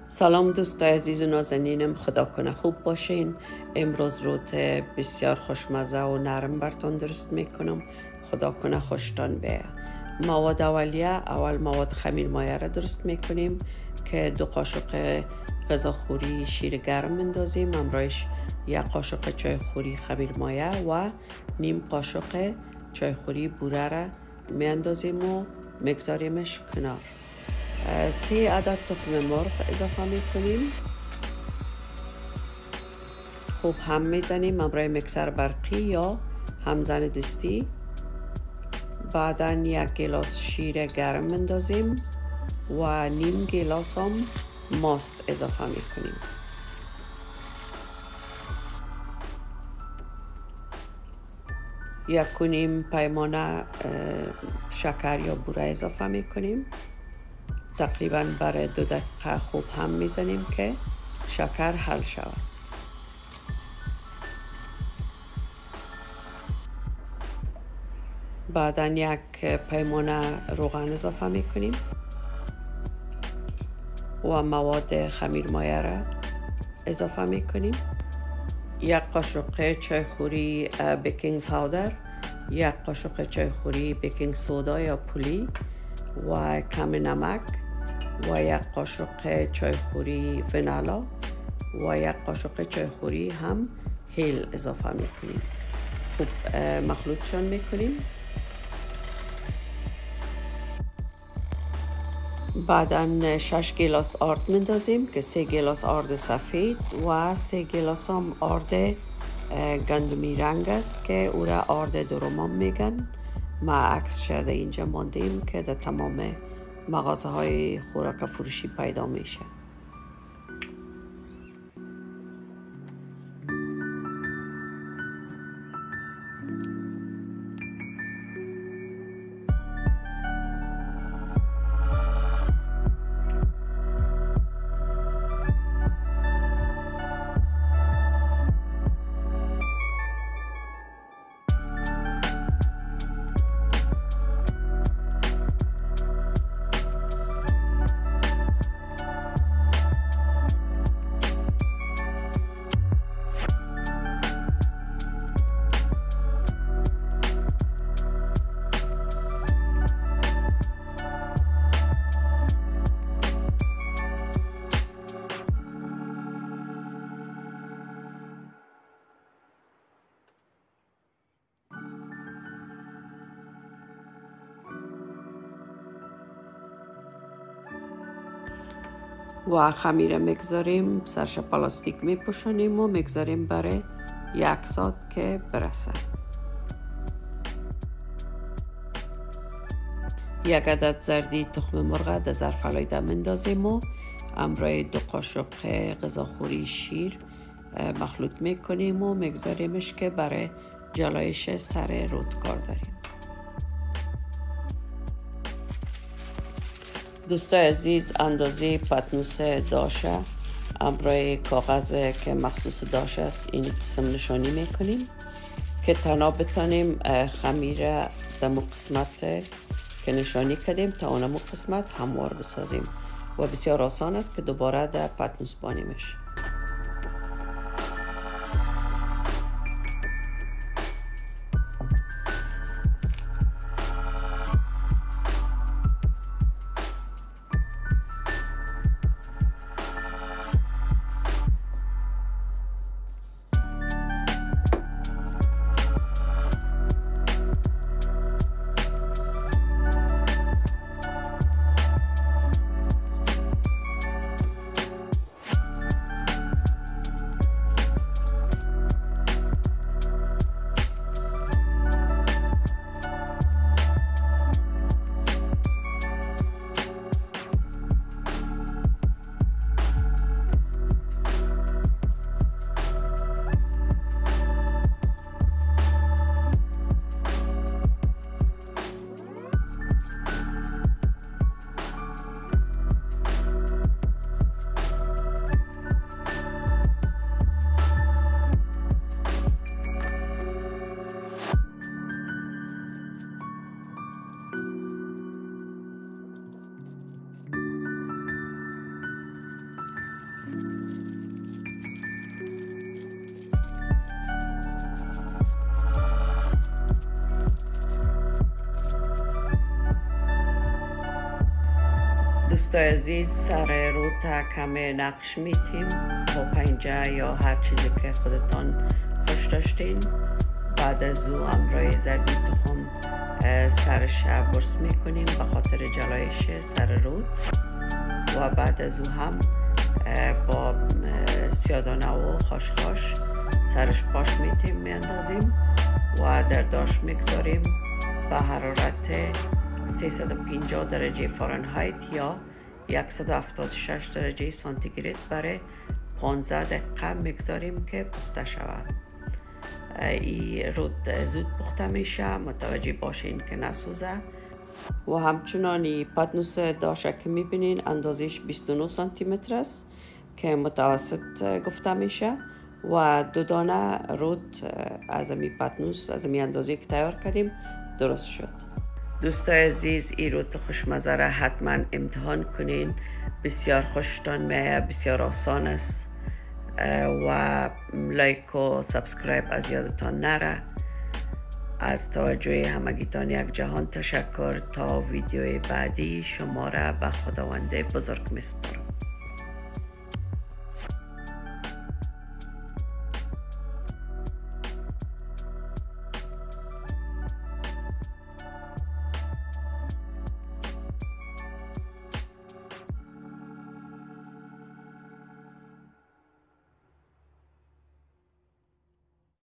سلام دوستای عزیز و نازنینم، خدا کنه خوب باشین. امروز روت بسیار خوشمزه و نرم براتون درست میکنم. خدا کنه خوشتان بیاید. مواد اولیه، اول مواد خمیر مایه را درست میکنیم که 2 قاشق غذاخوری شیر گرم اندازیم، همراهش 1 قاشق چای خوری خمیر مایه و نیم قاشق چای خوری بوره را میاندازیم و میگذاریمش کنار. 3 عدد تخم مرغ اضافه میکنیم، خوب هم میزنیم همراه میکسر برقی یا همزن دستی. بعدا 1 گیلاس شیر گرم اندازیم و نیم گیلاس هم ماست اضافه میکنیم. یکونیم پيمانه شکر یا بوره اضافه میکنیم. تقریبا برای 2 دقیقه خوب هم میزنیم که شکر حل شود. بعدا 1 پیمانه روغن اضافه میکنیم و مواد خمیر مایه را اضافه میکنیم. 1 قاشق چای خوری بيكنگ پودر، 1 قاشق چای خوری بيكنگ سودا یا پولی و کم نمک و 1 قاشق چای خوری وانیل و 1 قاشق چای خوری هم هیل اضافه میکنیم. خوب مخلوطشان میکنیم. بعدا 6 گیلاس آرد میندازیم که 3 گیلاس آرد سفید و 3 گیلاس هم آرد گندمی رنگ است که او را آرد درمان میگن. ما عکس شده اینجا ماندیم که در تمام مغازه های خوراک فروشی پیدا میشه. و خمیر میگذاریم، سرش پلاستیک میپوشانیم و میگذاریم برای 1 ساعت که برسه. 1 عدد زردی تخم مرغ در ظرف علیده میندازیم و همراه 2 قاشق غذاخوری شیر مخلوط میکنیم و میگذاریمش که برای جلایش سر روت کار داریم. دوستای عزیز، اندازه پتنوس داشه همراه کاغذ که مخصوص داشه است این قسم نشانی میکنیم که تنها بتانیم خمیر در مو قسمت که نشانی کردیم تا اونمو قسمت هموار بسازیم و بسیار آسان است که دوباره در پتنوس بانیمش. دوستای عزیز سر روت کمی نقش میتیم با پنجه یا هر چیزی که خودتان خوش داشتین. بعد از او امرای زردی تخم سرش برس میکنیم به خاطر جلایش سر روت و بعد از او هم با سیادانه و خاش سرش پاش میتیم میاندازیم و در داش میگذاریم به حرارت 350 درجه فارنهایت یا 176 درجه سانتیگراد برای 15 دقیقه میگذاریم که پخته شود. این روت زود پخته میشه، متوجه باشین که نسوزه. و همچنان پتنوس داشه که میبینین اندازش 29 سانتی متر است که متوسط گفته میشه و 2 دانه روت از امی پتنوس از امی اندازه که تیار کردیم درست شد. دوستای عزیز این روت خوشمزه را حتما امتحان کنین، بسیار خوشتان میاد، بسیار آسان است و لایک و سابسکرایب از یادتان نره. از توجه همگیتان یک جهان تشکر. تا ویدیوی بعدی شما را به خداوند بزرگ میسپارم.